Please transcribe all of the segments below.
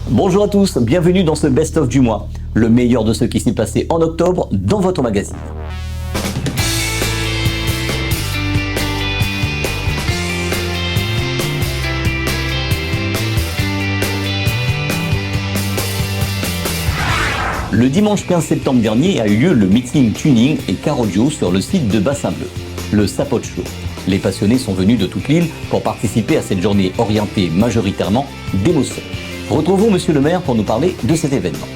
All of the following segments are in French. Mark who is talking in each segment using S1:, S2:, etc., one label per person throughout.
S1: Bonjour à tous, bienvenue dans ce best-of du mois, le meilleur de ce qui s'est passé en octobre dans votre magazine. Le dimanche 15 septembre dernier a eu lieu le meeting tuning et car audio sur le site de Bassin Bleu, le Sapot Show. Les passionnés sont venus de toute l'île pour participer à cette journée orientée majoritairement d'émotion. Retrouvons Monsieur le maire pour nous parler de cet événement.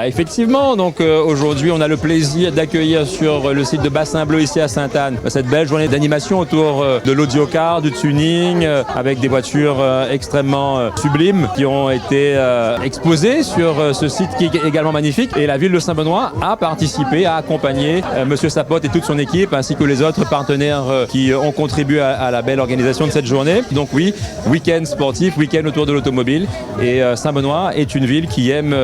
S2: Effectivement, donc aujourd'hui on a le plaisir d'accueillir sur le site de Bassin Bleu ici à Sainte-Anne cette belle journée d'animation autour de l'audiocar, du tuning, avec des voitures extrêmement sublimes qui ont été exposées sur ce site qui est également magnifique. Et la ville de Saint-Benoît a participé, a accompagné Monsieur Sapot et toute son équipe ainsi que les autres partenaires qui ont contribué à la belle organisation de cette journée. Donc oui, week-end sportif, week-end autour de l'automobile, et Saint-Benoît est une ville qui aime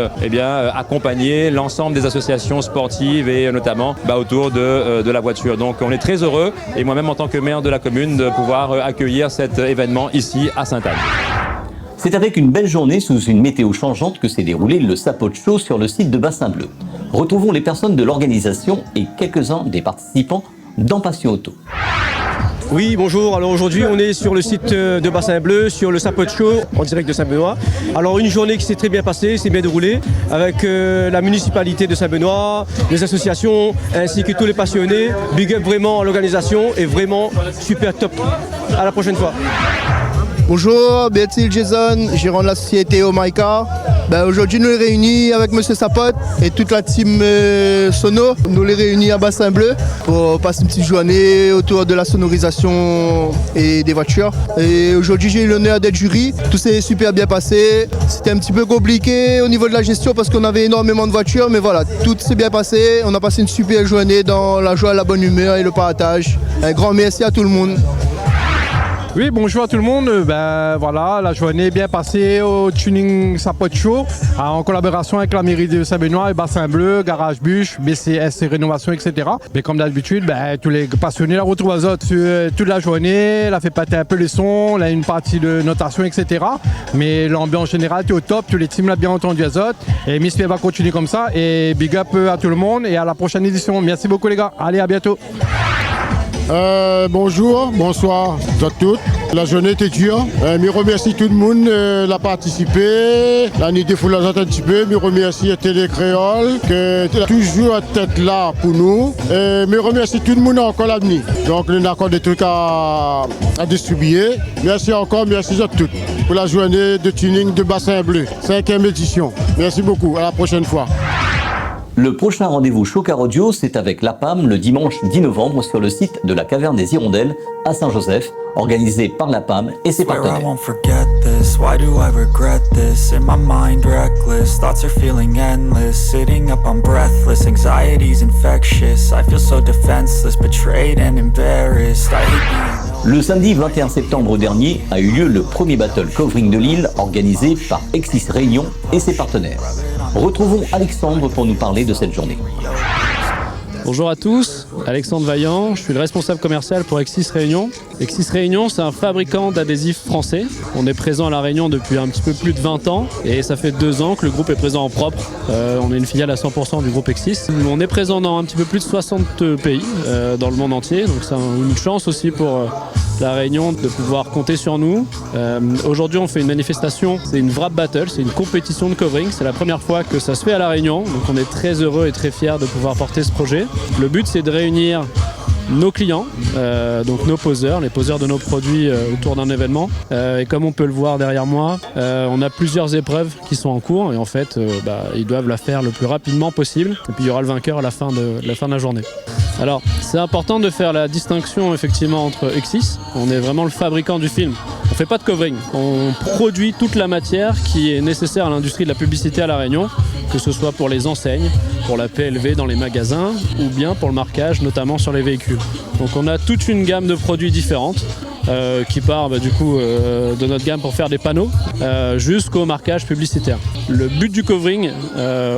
S2: accompagner l'ensemble des associations sportives et notamment autour de la voiture. Donc on est très heureux, et moi-même en tant que maire de la commune, de pouvoir accueillir cet événement ici à Sainte-Anne.
S1: C'est avec une belle journée sous une météo changeante que s'est déroulé le Sapot Show sur le site de Bassin Bleu. Retrouvons les personnes de l'organisation et quelques-uns des participants dans Passion Auto.
S3: Oui, bonjour. Alors aujourd'hui, on est sur le site de Bassin Bleu, sur le Sapot Show, en direct de Saint-Benoît. Alors une journée qui s'est très bien passée, s'est bien déroulée, avec la municipalité de Saint-Benoît, les associations, ainsi que tous les passionnés. Big up vraiment à l'organisation, et vraiment super top. À la prochaine fois.
S4: Bonjour, Bertil Jason, gérant de la société Omaika. Aujourd'hui, nous les réunis avec M. Sapot et toute la team Sono. Nous les réunis à Bassin Bleu pour passer une petite journée autour de la sonorisation et des voitures. Et aujourd'hui, j'ai eu l'honneur d'être jury. Tout s'est super bien passé. C'était un petit peu compliqué au niveau de la gestion parce qu'on avait énormément de voitures. Mais voilà, tout s'est bien passé. On a passé une super journée dans la joie, la bonne humeur et le partage. Un grand merci à tout le monde.
S5: Oui, bonjour à tout le monde. Voilà, la journée est bien passée au Tuning Sapot Show en collaboration avec la mairie de Saint-Benoît et Bassin Bleu, Garage Bûche, BCS et Rénovation, etc. Mais comme d'habitude, tous les passionnés la retrouvent aux autres toute la journée. Elle a fait pâter un peu les sons, elle a une partie de notation, etc. Mais l'ambiance générale était au top, tous les teams l'ont bien entendu aux autres. Et Miss Pierre va continuer comme ça. Et big up à tout le monde et à la prochaine édition. Merci beaucoup les gars. Allez, à bientôt.
S6: Bonjour, bonsoir à toutes. La journée était dure. Je remercie tout le monde qui a participé. L'année des foules un petit peu. Je remercie Télé Créole qui est toujours à tête là pour nous. Je remercie tout le monde encore l'avenir. Donc nous avons encore des trucs à distribuer. Merci encore, merci à toutes pour la journée de tuning de Bassin Bleu, 5e édition. Merci beaucoup, à la prochaine fois.
S1: Le prochain rendez-vous show car audio, c'est avec la PAM le dimanche 10 novembre sur le site de la Caverne des Hirondelles à Saint-Joseph, organisé par la PAM et ses partenaires. Le samedi 21 septembre dernier a eu lieu le premier battle covering de l'île organisé par Exis Réunion et ses partenaires. Retrouvons Alexandre pour nous parler de cette journée.
S7: Bonjour à tous, Alexandre Vaillant, je suis le responsable commercial pour Exis Réunion. Exis Réunion, c'est un fabricant d'adhésifs français. On est présent à La Réunion depuis un petit peu plus de 20 ans et ça fait 2 ans que le groupe est présent en propre. On est une filiale à 100% du groupe Exis. On est présent dans un petit peu plus de 60 pays dans le monde entier, donc c'est une chance aussi pour La Réunion de pouvoir compter sur nous. Aujourd'hui, on fait une manifestation, c'est une wrap battle, c'est une compétition de covering. C'est la première fois que ça se fait à La Réunion, donc on est très heureux et très fiers de pouvoir porter ce projet. Le but, c'est de réunir nos clients, donc nos poseurs, les poseurs de nos produits autour d'un événement. Et comme on peut le voir derrière moi, on a plusieurs épreuves qui sont en cours et en fait, ils doivent la faire le plus rapidement possible. Et puis il y aura le vainqueur à la fin de la journée. Alors, c'est important de faire la distinction effectivement entre Exis. On est vraiment le fabricant du film. On ne fait pas de covering. On produit toute la matière qui est nécessaire à l'industrie de la publicité à La Réunion, que ce soit pour les enseignes, pour la PLV dans les magasins ou bien pour le marquage, notamment sur les véhicules. Donc on a toute une gamme de produits différentes qui part de notre gamme pour faire des panneaux jusqu'au marquage publicitaire. Le but du covering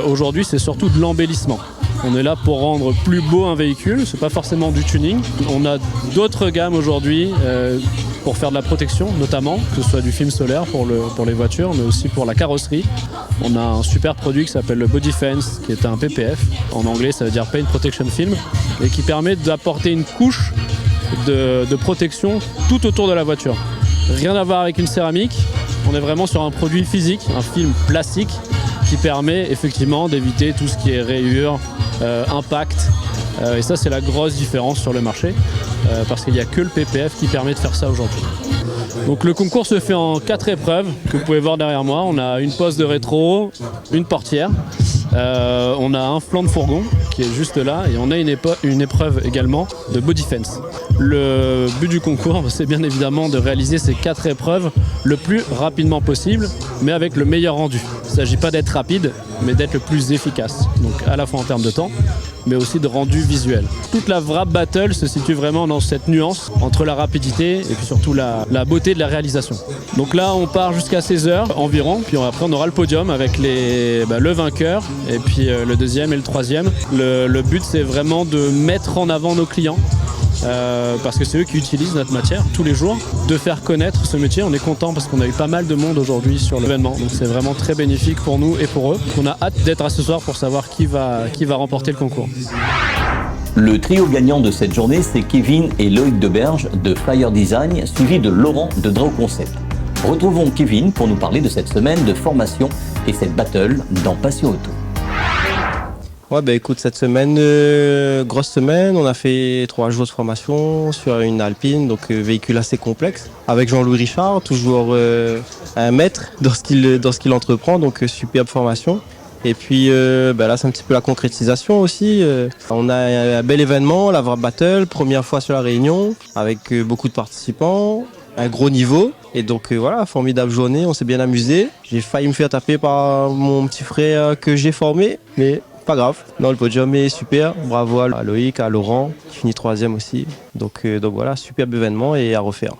S7: aujourd'hui, c'est surtout de l'embellissement. On est là pour rendre plus beau un véhicule, c'est pas forcément du tuning. On a d'autres gammes aujourd'hui pour faire de la protection notamment, que ce soit du film solaire pour les voitures, mais aussi pour la carrosserie. On a un super produit qui s'appelle le Body Fence, qui est un PPF. En anglais, ça veut dire Paint Protection Film, et qui permet d'apporter une couche de protection tout autour de la voiture. Rien à voir avec une céramique, on est vraiment sur un produit physique, un film plastique qui permet effectivement d'éviter tout ce qui est rayures, impact. Et ça, c'est la grosse différence sur le marché, parce qu'il n'y a que le PPF qui permet de faire ça aujourd'hui. Donc le concours se fait en 4 épreuves que vous pouvez voir derrière moi. On a une pose de rétro, une portière, on a un flanc de fourgon qui est juste là, et on a une épreuve également de body fence. Le but du concours, c'est bien évidemment de réaliser ces 4 épreuves le plus rapidement possible, mais avec le meilleur rendu. Il ne s'agit pas d'être rapide, mais d'être le plus efficace. Donc à la fois en termes de temps, mais aussi de rendu visuel. Toute la Wrap Battle se situe vraiment dans cette nuance entre la rapidité et puis surtout la beauté de la réalisation. Donc là, on part jusqu'à 16h environ, puis après on aura le podium avec le vainqueur et puis le deuxième et le troisième. Le but, c'est vraiment de mettre en avant nos clients. Parce que c'est eux qui utilisent notre matière tous les jours, de faire connaître ce métier. On est content parce qu'on a eu pas mal de monde aujourd'hui sur l'événement, donc c'est vraiment très bénéfique pour nous et pour eux. On a hâte d'être à ce soir pour savoir qui va remporter le concours.
S1: Le trio gagnant de cette journée, c'est Kevin et Loïc Deberge de Flyer Design, suivi de Laurent de Draw Concept. Retrouvons Kevin pour nous parler de cette semaine de formation et cette battle dans Passion Auto.
S8: Ouais, écoute, cette semaine, grosse semaine, on a fait 3 jours de formation sur une Alpine, donc véhicule assez complexe, avec Jean-Louis Richard, toujours un maître dans ce qu'il entreprend, donc superbe formation. Et puis là, c'est un petit peu la concrétisation aussi. On a un bel événement, la Wrap Battle, première fois sur la Réunion, avec beaucoup de participants, un gros niveau. Et donc voilà, formidable journée, on s'est bien amusé. J'ai failli me faire taper par mon petit frère que j'ai formé, mais pas grave. Non, le podium est super. Bravo à Loïc, à Laurent, qui finit 3e aussi. Donc voilà, superbe événement et à refaire.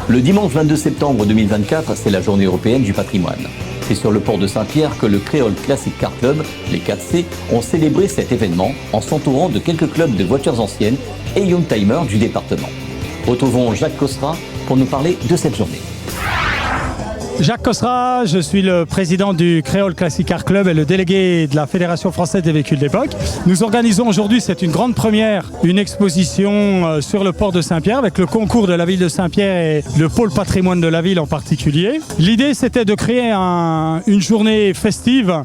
S1: Le dimanche 22 septembre 2024, c'est la journée européenne du patrimoine. C'est sur le port de Saint-Pierre que le Creole Classic Car Club, les 4C, ont célébré cet événement en s'entourant de quelques clubs de voitures anciennes et youngtimers du département. Retrouvons Jacques Cosra pour nous parler de cette journée.
S9: Jacques Cosra, je suis le président du Creole Classic Car Club et le délégué de la Fédération française des véhicules d'époque. Nous organisons aujourd'hui, c'est une grande première, une exposition sur le port de Saint-Pierre avec le concours de la ville de Saint-Pierre et le pôle patrimoine de la ville en particulier. L'idée, c'était de créer une journée festive,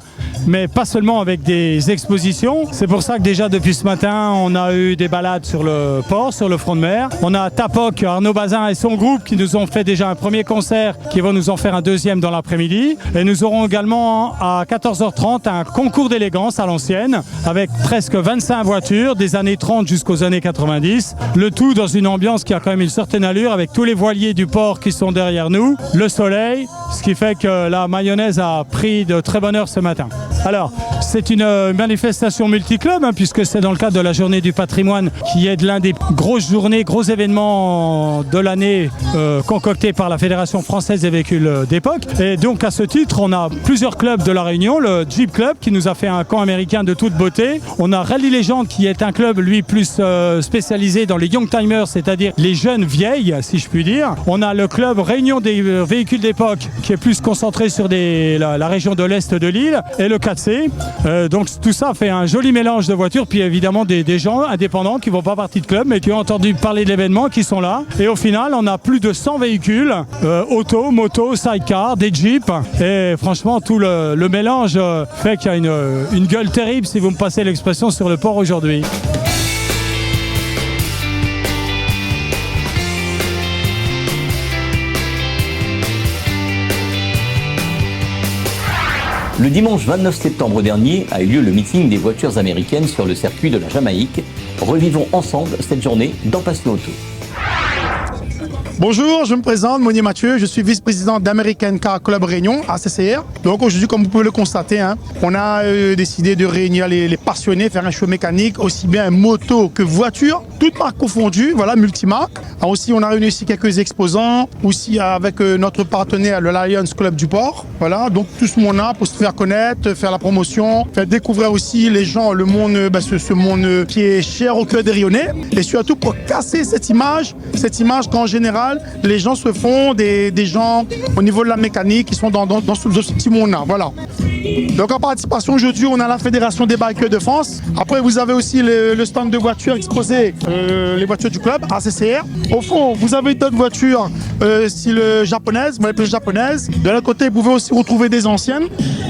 S9: mais pas seulement avec des expositions. C'est pour ça que déjà depuis ce matin, on a eu des balades sur le port, sur le front de mer. On a Tapoc, Arnaud Bazin et son groupe qui nous ont fait déjà un premier concert, qui vont nous en faire un deuxième dans l'après-midi. Et nous aurons également à 14h30 un concours d'élégance à l'ancienne avec presque 25 voitures des années 30 jusqu'aux années 90. Le tout dans une ambiance qui a quand même une certaine allure avec tous les voiliers du port qui sont derrière nous, le soleil, ce qui fait que la mayonnaise a pris de très bonne heure ce matin. Alors, c'est une manifestation multiclub puisque c'est dans le cadre de la journée du patrimoine qui est l'un des grosses journées, gros événements de l'année concoctés par la Fédération française des véhicules d'époque. Et donc à ce titre, on a plusieurs clubs de la Réunion, le Jeep Club qui nous a fait un camp américain de toute beauté. On a Rally Legend qui est un club lui plus spécialisé dans les youngtimers, c'est-à-dire les jeunes vieilles si je puis dire. On a le club Réunion des véhicules d'époque qui est plus concentré sur la région de l'Est de l'île et le 4C. Donc tout ça fait un joli mélange de voitures, puis évidemment des gens indépendants qui ne font pas partie de club mais qui ont entendu parler de l'événement, qui sont là. Et au final, on a plus de 100 véhicules, auto, moto, sidecar, des jeeps. Et franchement, tout le mélange fait qu'il y a une gueule terrible, si vous me passez l'expression, sur le port aujourd'hui.
S1: Le dimanche 29 septembre dernier a eu lieu le meeting des voitures américaines sur le circuit de la Jamaïque. Revivons ensemble cette journée dans Passion Auto.
S10: Bonjour, je me présente, Monier Mathieu, je suis vice-président d'American Car Club Réunion, ACCR. Donc aujourd'hui, comme vous pouvez le constater, on a décidé de réunir les passionnés, faire un show mécanique, aussi bien moto que voiture, toutes marques confondues, voilà, multimarques. Aussi, on a réuni ici quelques exposants, aussi avec notre partenaire, le Lions Club du Port. Voilà, donc tout ce monde-là pour se faire connaître, faire la promotion, faire découvrir aussi les gens, le monde, ce monde qui est cher au cœur des Rionnais. Et surtout pour casser cette image qu'en général, les gens se font des gens au niveau de la mécanique qui sont dans ce petit monde-là. Voilà. Donc en participation aujourd'hui, on a la Fédération des Bikers de France. Après, vous avez aussi le stand de voitures exposé, les voitures du club, ACCR. Au fond, vous avez d'autres voitures style japonaise, plus japonaise. De l'autre côté, vous pouvez aussi retrouver des anciennes.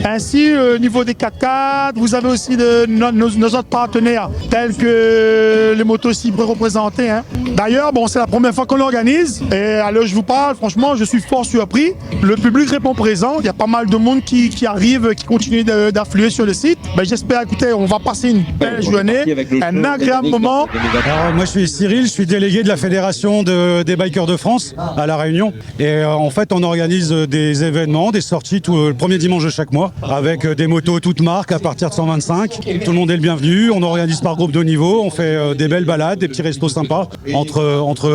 S10: Ainsi, au niveau des 4x4, vous avez aussi nos autres partenaires, tels que les motos cibles représentées. D'ailleurs, bon, c'est la première fois qu'on l'organise. Et alors, je vous parle, franchement, je suis fort surpris. Le public répond présent. Il y a pas mal de monde qui arrive, qui continue d'affluer sur le site. J'espère, écoutez, on va passer une belle journée, un agréable moment.
S11: Alors, moi, je suis Cyril, je suis délégué de la Fédération des Bikers de France à La Réunion. Et en fait, on organise des événements, des sorties le premier dimanche de chaque mois, avec des motos toutes marques à partir de 125. Tout le monde est le bienvenu. On organise par groupe de niveau. On fait des belles balades, des petits restos sympas entre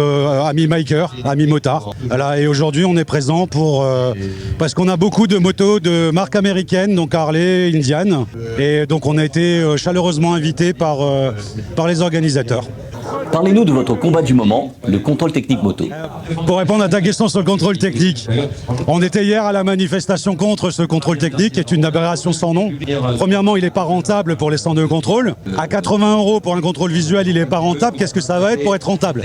S11: amis bikers, amis motards. Voilà. Et aujourd'hui, on est présent parce qu'on a beaucoup de motos de marques américaines, donc Harley, Indian. Et donc, on a été chaleureusement invités par les organisateurs.
S1: Parlez-nous de votre combat du moment, le contrôle technique moto.
S11: Pour répondre à ta question sur le contrôle technique, on était hier à la manifestation contre ce contrôle technique, qui est une aberration sans nom. Premièrement, il n'est pas rentable pour les centres de contrôle. À 80 € pour un contrôle visuel, il n'est pas rentable. Qu'est-ce que ça va être pour être rentable?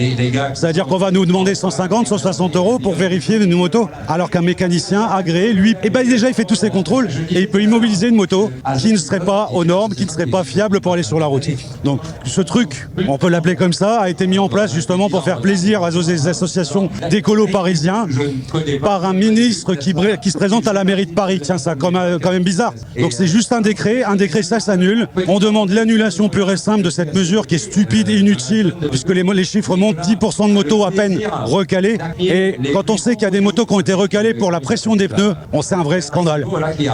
S11: C'est-à-dire qu'on va nous demander 150, 160 € pour vérifier nos motos, alors qu'un mécanicien agréé, lui, déjà il fait tous ses contrôles et il peut immobiliser une moto qui ne serait pas aux normes, qui ne serait pas fiable pour aller sur la route. Donc ce truc, on peut l'appeler comme ça, a été mis en place justement pour faire plaisir aux associations d'écolos parisiens par un ministre qui se présente à la mairie de Paris. Tiens, ça quand même bizarre. Donc c'est juste un décret ça s'annule. On demande l'annulation pure et simple de cette mesure qui est stupide et inutile, puisque les chiffres montent, 10% de motos à peine recalées. Et quand on sait qu'il y a des motos qui ont été recalées pour la pression des pneus, c'est un vrai scandale.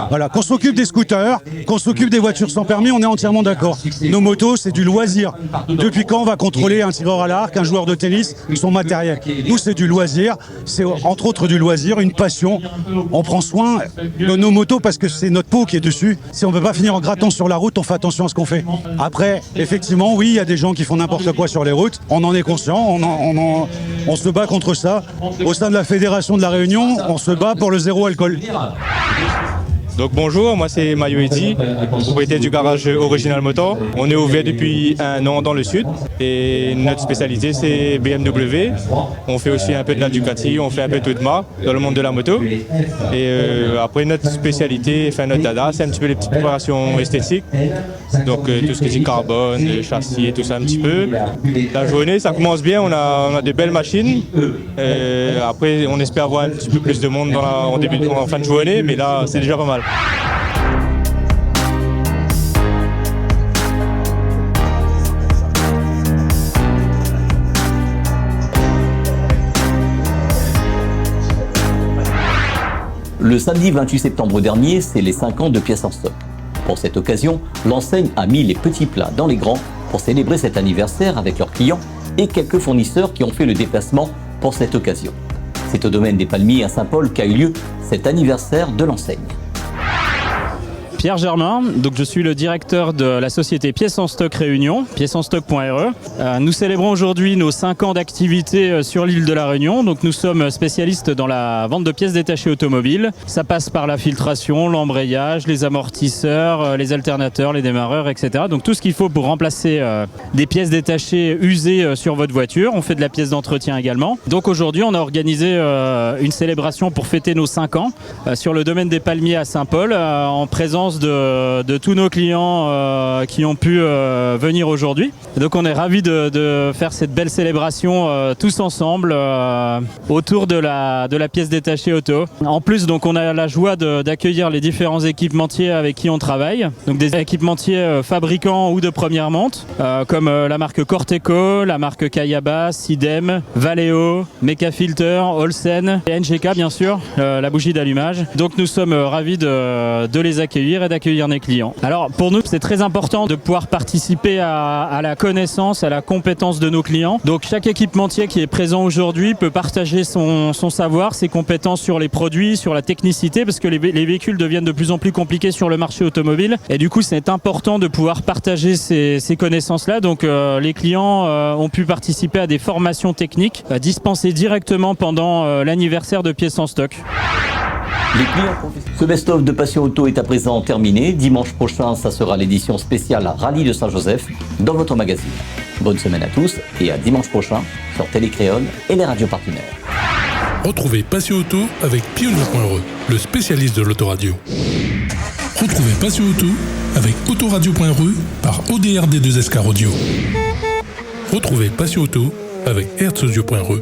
S11: Voilà, qu'on s'occupe des scooters, qu'on s'occupe des voitures sans permis, on est entièrement d'accord. Nos motos, c'est du loisir. Depuis quand on va contrôler un tireur à l'arc, un joueur de tennis, son matériel? Nous, c'est du loisir, c'est entre autres du loisir, une passion. On prend soin de nos motos parce que c'est notre peau qui est dessus. Si on ne veut pas finir en grattant sur la route, on fait attention à ce qu'on fait. Après, effectivement, oui, il y a des gens qui font n'importe quoi sur les routes. On en est conscient, on se bat contre ça. Au sein de la Fédération de la Réunion, on se bat pour le zéro alcool.
S12: Donc bonjour, moi c'est Mayo Eddy, propriétaire du garage Original Motor. On est ouvert depuis 1 an dans le sud et notre spécialité c'est BMW. On fait aussi un peu de la Ducati, on fait un peu de toute marque dans le monde de la moto. Et après notre spécialité, notre dada, c'est un petit peu les petites préparations esthétiques. Donc tout ce qui est carbone, châssis et tout ça un petit peu. La journée ça commence bien, on a des belles machines. Après on espère avoir un petit peu plus de monde en fin de journée, mais là c'est déjà pas mal.
S1: Le samedi 28 septembre dernier, c'est les 5 ans de pièces en stock. Pour cette occasion, l'enseigne a mis les petits plats dans les grands pour célébrer cet anniversaire avec leurs clients et quelques fournisseurs qui ont fait le déplacement pour cette occasion. C'est au domaine des Palmiers à Saint-Paul qu'a eu lieu cet anniversaire de l'enseigne.
S7: Pierre Germain, donc je suis le directeur de la société Pièces en Stock Réunion, piècesenstock.re. Nous célébrons aujourd'hui nos 5 ans d'activité sur l'île de la Réunion. Donc nous sommes spécialistes dans la vente de pièces détachées automobiles. Ça passe par la filtration, l'embrayage, les amortisseurs, les alternateurs, les démarreurs, etc. Donc tout ce qu'il faut pour remplacer des pièces détachées usées sur votre voiture. On fait de la pièce d'entretien également. Donc aujourd'hui on a organisé une célébration pour fêter nos 5 ans sur le domaine des Palmiers à Saint-Paul en présence présence de tous nos clients qui ont pu venir aujourd'hui. Et donc on est ravis de faire cette belle célébration tous ensemble autour de la pièce détachée auto. En plus, donc on a la joie d'accueillir les différents équipementiers avec qui on travaille. Donc des équipementiers fabricants ou de première monte, comme la marque Corteco, la marque Kayaba, Sidem, Valeo, Mecafilter, Olsen et NGK bien sûr, la bougie d'allumage. Donc nous sommes ravis de les accueillir et d'accueillir nos clients. Alors pour nous c'est très important de pouvoir participer à la connaissance, à la compétence de nos clients. Donc chaque équipementier qui est présent aujourd'hui peut partager son savoir, ses compétences sur les produits, sur la technicité, parce que les véhicules deviennent de plus en plus compliqués sur le marché automobile. Et du coup c'est important de pouvoir partager ces connaissances-là. Donc les clients ont pu participer à des formations techniques dispensées directement pendant l'anniversaire de pièces en stock.
S1: Les clients. Ce best-of de Passion Auto est à présent terminé. Dimanche prochain, ça sera l'édition spéciale Rallye de Saint-Joseph dans votre magazine. Bonne semaine à tous et à dimanche prochain sur Télé Créole et les radios partenaires.
S13: Retrouvez Passion Auto avec Pionnier.re, le spécialiste de l'autoradio. Retrouvez Passion Auto avec Autoradio.re par ODRD2SK Radio. Retrouvez Passion Auto avec Hertzaudio.re.